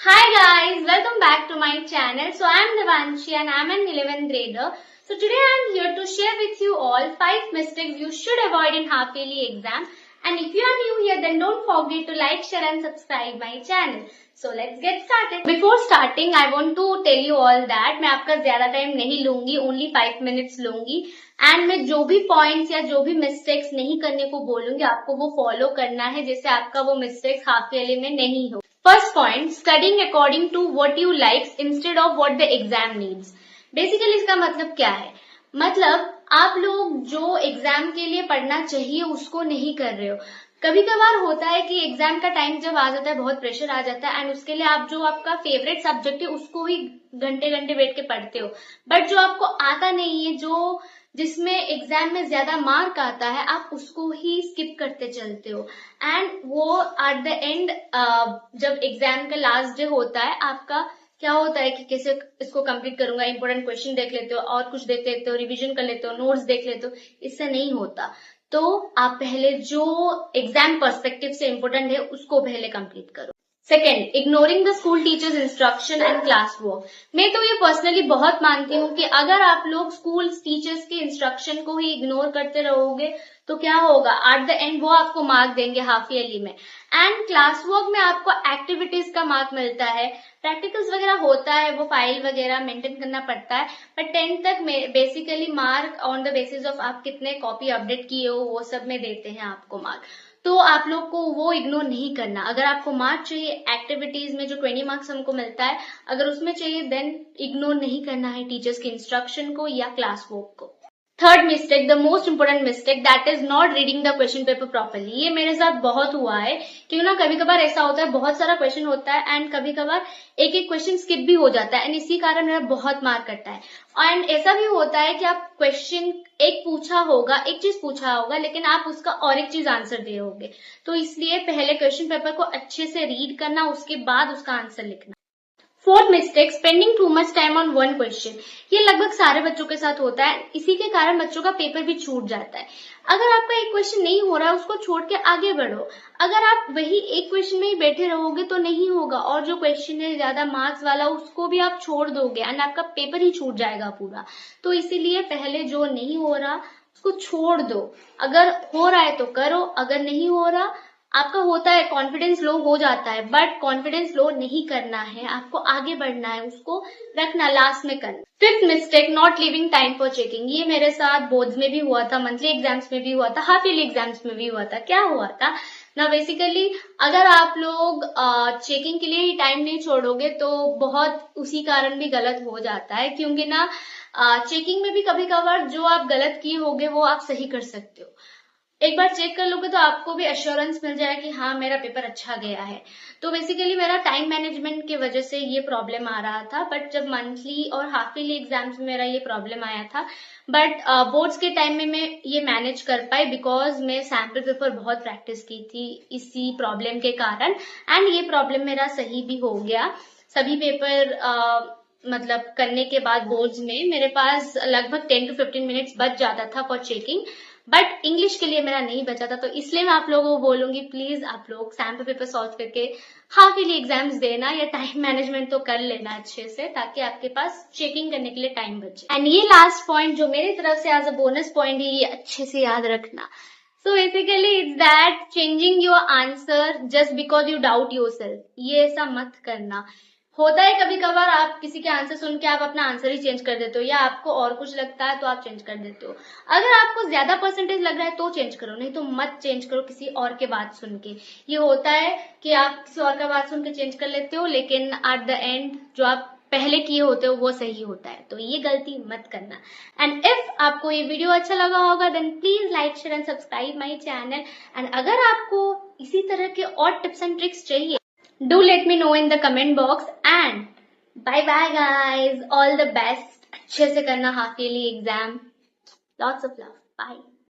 Hi guys, welcome back to my channel. So I am Devanshi and I am an 11th grader. So today I am here to share with you all 5 mistakes you should avoid in half yearly exam. And if you are new here, then don't forget to like, share and subscribe my channel. So let's get started. Before starting, I want to tell you all that मैं आपका ज्यादा time नहीं लूंगी, only 5 minutes लूंगी. And मैं जो भी points या जो भी मिस्टेक्स नहीं करने को बोलूंगी आपको वो फॉलो करना है, जिससे आपका वो मिस्टेक्स हाफ ईयरली में नहीं हो. First point, studying according to what you likes instead of what the exam needs. Basically इसका मतलब क्या है? मतलब आप लोग जो एग्जाम के लिए पढ़ना चाहिए उसको नहीं कर रहे हो. कभी कभार होता है कि एग्जाम का टाइम जब आ जाता है बहुत प्रेशर आ जाता है एंड उसके लिए आप जो आपका फेवरेट सब्जेक्ट है उसको ही घंटे घंटे बैठ के पढ़ते हो, बट जो आपको आता नहीं है, जो जिसमें एग्जाम में ज्यादा मार्क आता है, आप उसको ही स्किप करते चलते हो. एंड वो एट द एंड जब एग्जाम का लास्ट डे होता है आपका क्या होता है कि कैसे इसको कंप्लीट करूंगा, इंपॉर्टेंट क्वेश्चन देख लेते हो और कुछ देख लेते हो, रिवीजन कर लेते हो, नोट्स देख लेते हो. इससे नहीं होता. तो आप पहले जो एग्जाम पर्सपेक्टिव से इंपॉर्टेंट है उसको पहले कंप्लीट करो. Second, ignoring the school teachers instruction and class work. मैं तो ये पर्सनली बहुत मानती हूँ कि अगर आप लोग स्कूल टीचर्स के इंस्ट्रक्शन को ही इग्नोर करते रहोगे तो क्या होगा, एट द एंड वो आपको मार्क देंगे हाफ ईयरली में. एंड क्लास वर्क में आपको एक्टिविटीज का मार्क मिलता है, प्रैक्टिकल्स वगैरह होता है, वो फाइल वगैरह मेंटेन करना पड़ता है, बट 10th तक basically mark on the basis of आप कितने कॉपी अपडेट किए हो वो सब में देते हैं आपको मार्क. तो आप लोग को वो इग्नोर नहीं करना. अगर आपको मार्क चाहिए एक्टिविटीज में जो 20 मार्क्स हमको मिलता है, अगर उसमें चाहिए देन इग्नोर नहीं करना है टीचर्स के इंस्ट्रक्शन को या क्लास वर्क को. Third mistake, the most important mistake, that is not reading the question paper properly. ये मेरे साथ बहुत हुआ है क्योंकि ना कभी कभार ऐसा होता है बहुत सारा क्वेश्चन होता है एंड कभी कभार एक एक क्वेश्चन स्किप भी हो जाता है एंड इसी कारण मेरा बहुत मार्क कटता है. एंड ऐसा भी होता है कि आप क्वेश्चन एक चीज पूछा होगा लेकिन आप उसका और एक चीज आंसर दे होगे. तो इसलिए पहले क्वेश्चन पेपर को अच्छे से रीड करना, उसके बाद उसका आंसर लिखना. Fourth mistake, spending too much time on one question. ये लगभग सारे बच्चों के साथ होता है, इसी के कारण बच्चों का पेपर भी छूट जाता है. अगर आपका एक क्वेश्चन नहीं हो रहा है उसको छोड़ के आगे बढ़ो. अगर आप वही एक क्वेश्चन में ही बैठे रहोगे तो नहीं होगा, और जो क्वेश्चन है ज्यादा मार्क्स वाला उसको भी आप छोड़ दोगे एंड आपका पेपर ही छूट जाएगा पूरा. तो इसीलिए पहले जो नहीं हो रहा उसको छोड़ दो. अगर हो रहा है तो करो, अगर नहीं हो रहा, आपका होता है कॉन्फिडेंस लो हो जाता है, बट कॉन्फिडेंस लो नहीं करना है, आपको आगे बढ़ना है, उसको रखना, लास्ट में करना. Fifth mistake, not living time for checking. ये मेरे साथ बोर्ड्स में भी हुआ था, मंथली एग्जाम्स में भी हुआ था, हाफ ईयरली एग्जाम्स में भी हुआ था. क्या हुआ था ना, बेसिकली अगर आप लोग चेकिंग के लिए ही टाइम नहीं छोड़ोगे तो बहुत उसी कारण भी गलत हो जाता है, क्योंकि ना चेकिंग में भी कभी कभार जो आप गलत किए होगे वो आप सही कर सकते हो. एक बार चेक कर लोगे तो आपको भी एश्योरेंस मिल जाए कि हाँ मेरा पेपर अच्छा गया है. तो बेसिकली मेरा टाइम मैनेजमेंट की वजह से ये प्रॉब्लम आ रहा था, बट जब मंथली और हाफ ईयरली एग्जाम्स में मेरा ये प्रॉब्लम आया था, बट बोर्ड्स के टाइम में मैं ये मैनेज कर पाई बिकॉज मैं सैम्पल पेपर बहुत प्रैक्टिस की थी इसी प्रॉब्लम के कारण, एंड ये प्रॉब्लम मेरा सही भी हो गया. सभी पेपर मतलब करने के बाद बोर्ड्स में मेरे पास लगभग 10 to 15 मिनट्स बच जाता था फॉर चेकिंग, बट इंग्लिश के लिए मेरा नहीं बचा था. तो इसलिए मैं आप लोगों को बोलूंगी प्लीज आप लोग सैम्पल पेपर सॉल्व करके हाफ ईयरली एग्जाम्स देना, या टाइम मैनेजमेंट तो कर लेना अच्छे से ताकि आपके पास चेकिंग करने के लिए टाइम बचे. एंड ये लास्ट पॉइंट जो मेरी तरफ से एज अ बोनस पॉइंट है, ये अच्छे से याद रखना. So basically it's that changing your answer just because you doubt yourself. ये ऐसा मत करना. होता है कभी कभार आप किसी के आंसर सुन के आप अपना आंसर ही चेंज कर देते हो, या आपको और कुछ लगता है तो आप चेंज कर देते हो. अगर आपको ज्यादा परसेंटेज लग रहा है तो चेंज करो, नहीं तो मत चेंज करो किसी और के बात सुन के. ये होता है कि आप किसी और का बात सुन के चेंज कर लेते हो लेकिन एट द एंड जो आप पहले किए होते हो वो सही होता है. तो ये गलती मत करना. एंड इफ आपको ये वीडियो अच्छा लगा होगा then please like share and subscribe my channel. And अगर आपको इसी तरह के और टिप्स एंड ट्रिक्स चाहिए, do let me know in the comment box. And bye bye guys, all the best. अच्छे से करना half yearly exam. Lots of love. Bye.